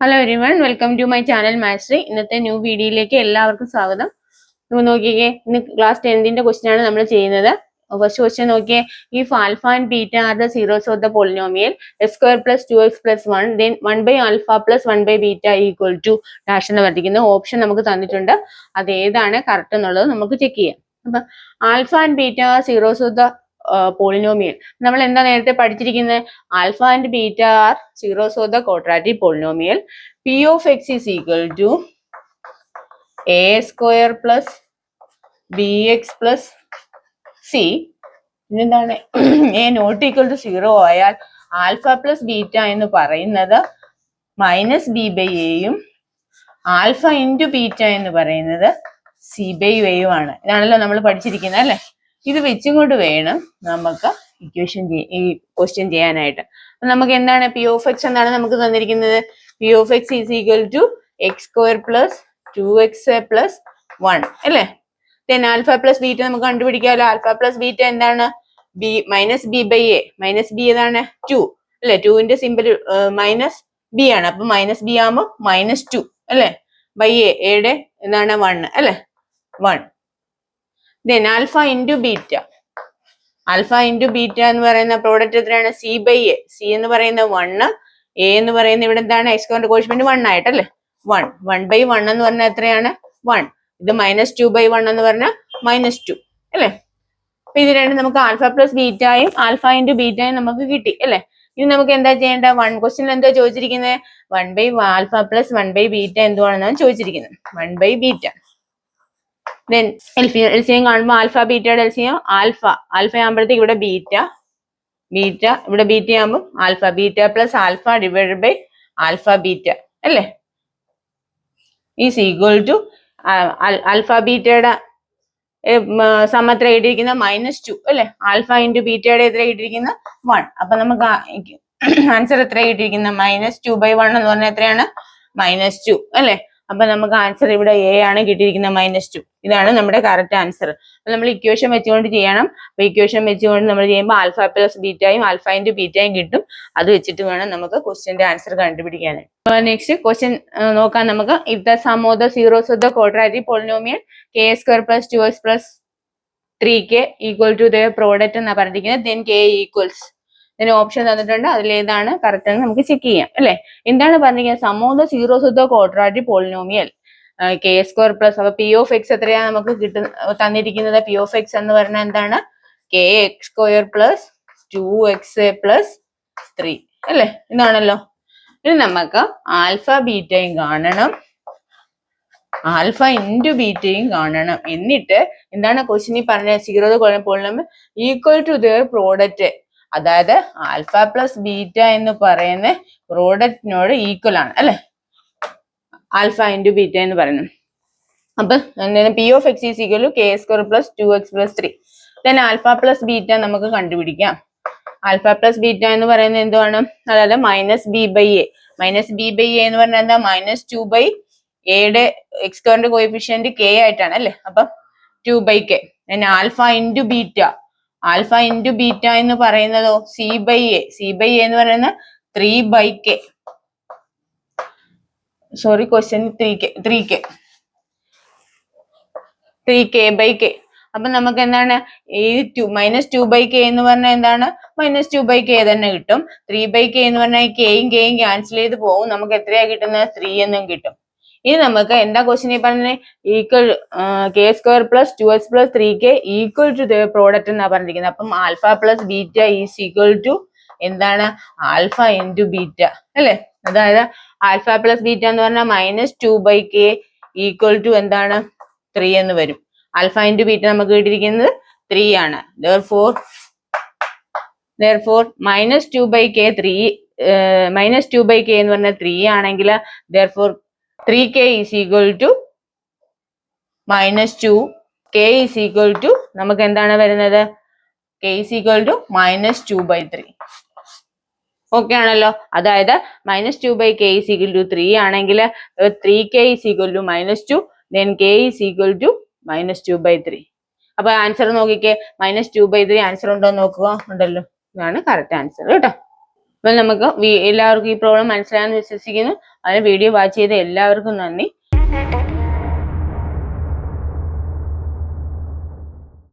Hello everyone, welcome to my channel mastery. ഇന്നത്തെ new വീഡിയോയിലേക്ക് എല്ലാവർക്കും സ്വാഗതം. നമ്മൾ നോക്കിയേ, ഇന്ന് ക്ലാസ് 10ന്റെ ക്വസ്റ്റ്യൻ ആണ് നമ്മൾ ചെയ്യുന്നത്. ഫസ്റ്റ് ക്വസ്റ്റ്യൻ നോക്കിയേ, if alpha and beta are the zeros of the polynomial X square plus 2x plus 1 then 1/ആൽഫ പ്ലസ് 1/ബീറ്റ ഈക്വൽ ടു ഡാഷ് എന്ന് പറഞ്ഞിരിക്കുന്ന ഓപ്ഷൻ നമുക്ക് തന്നിട്ടുണ്ട്. അത് ഏതാണ് കറക്റ്റ് എന്നുള്ളത് നമുക്ക് ചെക്ക് ചെയ്യാം. അപ്പൊ alpha and beta are zeros of the polynomial നമ്മൾ എന്താ നേരത്തെ പഠിച്ചിരിക്കുന്നത്? Alpha and beta are zeros of the quadratic polynomial P of X is equal to A square plus B X plus C. പിന്നെന്താണ്? A not equal to 0 ആയാൽ alpha plus beta എന്ന് പറയുന്നത് minus B by എയും alpha into beta എന്ന് പറയുന്നത് C by എയും ആണ്. ഇതാണല്ലോ നമ്മൾ പഠിച്ചിരിക്കുന്നത്, അല്ലെ? ഇത് വെച്ചും കൊണ്ട് വേണം നമുക്ക് ഈ ക്വസ്റ്റ്യൻ ചെയ്യാനായിട്ട്. നമുക്ക് എന്താണ് പി ഓഫ് എക്സ് എന്നാണ് നമുക്ക് തന്നിരിക്കുന്നത്? P of X is equal to X square plus 2x plus 1 അല്ലേ? ദെൻ ആൽഫ പ്ലസ് ബീറ്റ നമുക്ക് കണ്ടുപിടിക്കാമല്ലോ. ആൽഫ പ്ലസ് ബീറ്റ എന്താണ്? B minus B by A. Minus B ഏതാണ്? 2 അല്ലെ? 2ന്റെ സിമ്പിൾ മൈനസ് ബി ആണ്. അപ്പൊ മൈനസ് ബി ആകുമ്പോൾ -2 അല്ലെ? ബൈ എയുടെ എന്താണ്? 1 അല്ലെ? 1. Then alpha into beta. Alpha into beta എന്ന് പറയുന്ന പ്രോഡക്റ്റ് എത്രയാണ്? C by A. സി എന്ന് പറയുന്നത് 1, എ എന്ന് പറയുന്നത് ഇവിടെ എന്താണ്? എക്സ് കൊണ്ട് കോഷ്യന്റ് 1 ആയിട്ടല്ലേ? 1. 1/1 എന്ന് പറഞ്ഞാൽ എത്രയാണ്? 1. ഇത് -2/1 എന്ന് പറഞ്ഞാൽ -2 അല്ലേ? അപ്പൊ ഇത് രണ്ടും നമുക്ക് ആൽഫ പ്ലസ് ബീറ്റയും ആൽഫ ഇൻറ്റു ബീറ്റയും നമുക്ക് കിട്ടി അല്ലേ? ഇനി നമുക്ക് എന്താ ചെയ്യേണ്ട? ക്വസ്റ്റ്യൻ എന്താ ചോദിച്ചിരിക്കുന്നത്? 1/ആൽഫ പ്ലസ് 1/ബീറ്റ എന്തുവാണെന്നാണ് ചോദിച്ചിരിക്കുന്നത്. 1/ബീറ്റ. ദെൻ എൽസിയം കാണുമ്പോൾ ആൽഫ ബീറ്റയുടെ എൽസിയം ആൽഫ ആകുമ്പോഴത്തേക്ക് ഇവിടെ ബീറ്റ ഇവിടെ ബീറ്റ ആകുമ്പോൾ alpha. Beta plus alpha divided by alpha beta അല്ലേ? ഈസ് ഈക്വൽ ടു ആൽഫ ബീറ്റയുടെ സം എത്ര കിട്ടിയിരിക്കുന്നത്? -2 അല്ലെ? ആൽഫ ഇൻറ്റു ബീറ്റയുടെ എത്ര കിട്ടിയിരിക്കുന്നത്? 1. അപ്പൊ നമുക്ക് ആൻസർ എത്ര കിട്ടിയിരിക്കുന്നത്? -2/1 എന്ന് പറഞ്ഞാൽ എത്രയാണ്? -2 അല്ലെ? അപ്പൊ നമുക്ക് ആൻസർ ഇവിടെ എ ആണ് കിട്ടിയിരിക്കുന്നത്, -2. ഇതാണ് നമ്മുടെ കറക്റ്റ് ആൻസർ. അപ്പൊ നമ്മൾ ഇക്വേഷൻ വെച്ചുകൊണ്ട് ചെയ്യണം. അപ്പൊ ഇക്വേഷൻ വെച്ചുകൊണ്ട് നമ്മൾ ചെയ്യുമ്പോൾ ആൽഫ പ്ലസ് ബീറ്റയും ആൽഫ ഇൻറ്റു ബീറ്റയും കിട്ടും. അത് വെച്ചിട്ട് വേണം നമുക്ക് ക്വസ്റ്റ്യന്റെ ആൻസർ കണ്ടുപിടിക്കാനായിട്ട്. നെക്സ്റ്റ് ക്വസ്റ്റ്യൻ നോക്കാം നമുക്ക്. If the sum of the zeros of the quadratic polynomial K square plus 2x plus 3k equal to the product എന്നാണ് പറഞ്ഞിരിക്കുന്നത്. Then K equals. ഇതിന് ഓപ്ഷൻ തന്നിട്ടുണ്ട്. അതിലേതാണ് കറക്റ്റ് എന്ന് നമുക്ക് ചെക്ക് ചെയ്യാം അല്ലെ? എന്താണ് പറഞ്ഞിരിക്കുന്നത്? Sum of the zeros of the quadratic polynomial K square plus. അപ്പൊ പി ഓഫ് എക്സ് എത്രയാണ് നമുക്ക് തന്നിരിക്കുന്നത്? പി ഓഫ് എക്സ് എന്ന് പറഞ്ഞാൽ എന്താണ്? K X square plus 2x plus 3 അല്ലെ? ഇതാണല്ലോ. ഇനി നമുക്ക് ആൽഫ ബീറ്റയും കാണണം, ആൽഫ ഇൻറ്റു ബീറ്റയും കാണണം. എന്നിട്ട് എന്താണ് ക്വസ്റ്റ്യനിൽ പറഞ്ഞത്? Zero polynomial equal to their product. അതായത് ആൽഫ പ്ലസ് ബീറ്റ എന്ന് പറയുന്ന പ്രോഡക്റ്റിനോട് ഈക്വൽ ആണ് അല്ലെ? ആൽഫ ഇൻറ്റു ബീറ്റ എന്ന് പറയുന്നത്. അപ്പൊ P of X is equal to K square plus 2x plus 3. Then alpha plus beta നമുക്ക് കണ്ടുപിടിക്കാം. ആൽഫ പ്ലസ് ബീറ്റ എന്ന് പറയുന്നത് എന്തുവാണ്? അതായത് -b/a. -b/a എന്ന് പറഞ്ഞാൽ എന്താ? -2/a യുടെ എക്സ് സ്ക്വയറിന്റെ കോഎഫിഷ്യന്റ് k ആയിട്ടാണ് അല്ലെ? അപ്പൊ 2/k. Alpha into beta. Alpha into beta എന്ന് പറയുന്നതോ c/a. c/a എന്ന് പറയുന്നത് 3/k. Sorry, question 3k/k. അപ്പൊ നമുക്ക് എന്താണ്? ഈ -2/k എന്ന് പറഞ്ഞാൽ എന്താണ്? -2/k തന്നെ കിട്ടും. 3/k എന്ന് പറഞ്ഞാൽ kയും kയും ക്യാൻസൽ ചെയ്ത് പോകും. നമുക്ക് എത്രയാ കിട്ടുന്നത്? 3 എന്നും കിട്ടും. ഇനി നമുക്ക് എന്താ ക്വസ്റ്റ്യൻ പറഞ്ഞത്? Equal k square plus 2x plus 3k equal to the product എന്നാ പറഞ്ഞിരിക്കുന്നത്. അപ്പം alpha plus beta is equal to എന്താണ്? ആൽഫ ഇൻറ്റു ബീറ്റ അല്ലെ? അതായത് ആൽഫ പ്ലസ് ബീറ്റ എന്ന് പറഞ്ഞാൽ -2/k ഈക്വൽ ടു എന്താണ്? 3 എന്ന് വരും. ആൽഫ ഇൻറ്റു ബീറ്റ നമുക്ക് കിട്ടിയിരിക്കുന്നത് 3 ആണ്. therefore -2/k 3 -2/k എന്ന് പറഞ്ഞാൽ 3 ആണെങ്കിൽ therefore 3k is equal to -2. k is equal to നമുക്ക് എന്താണ് വരുന്നത്? k is equal to -2/3. Okay ആണല്ലോ? അതായത് -2/k is equal to 3 ആണെങ്കിൽ 3k is equal to -2, then k is equal to -2/3. അപ്പൊ ആൻസർ നോക്കിക്കേ, -2/3 ആൻസർ ഉണ്ടോ നോക്കുക. ഉണ്ടല്ലോ. ഇതാണ് കറക്റ്റ് ആൻസർ കേട്ടോ. അപ്പോൾ നമുക്ക് എല്ലാവർക്കും ഈ പ്രോബ്ലം മനസ്സിലായെന്ന് വിശ്വസിക്കുന്നു. അതിന് വീഡിയോ വാച്ച് ചെയ്ത എല്ലാവർക്കും നന്ദി.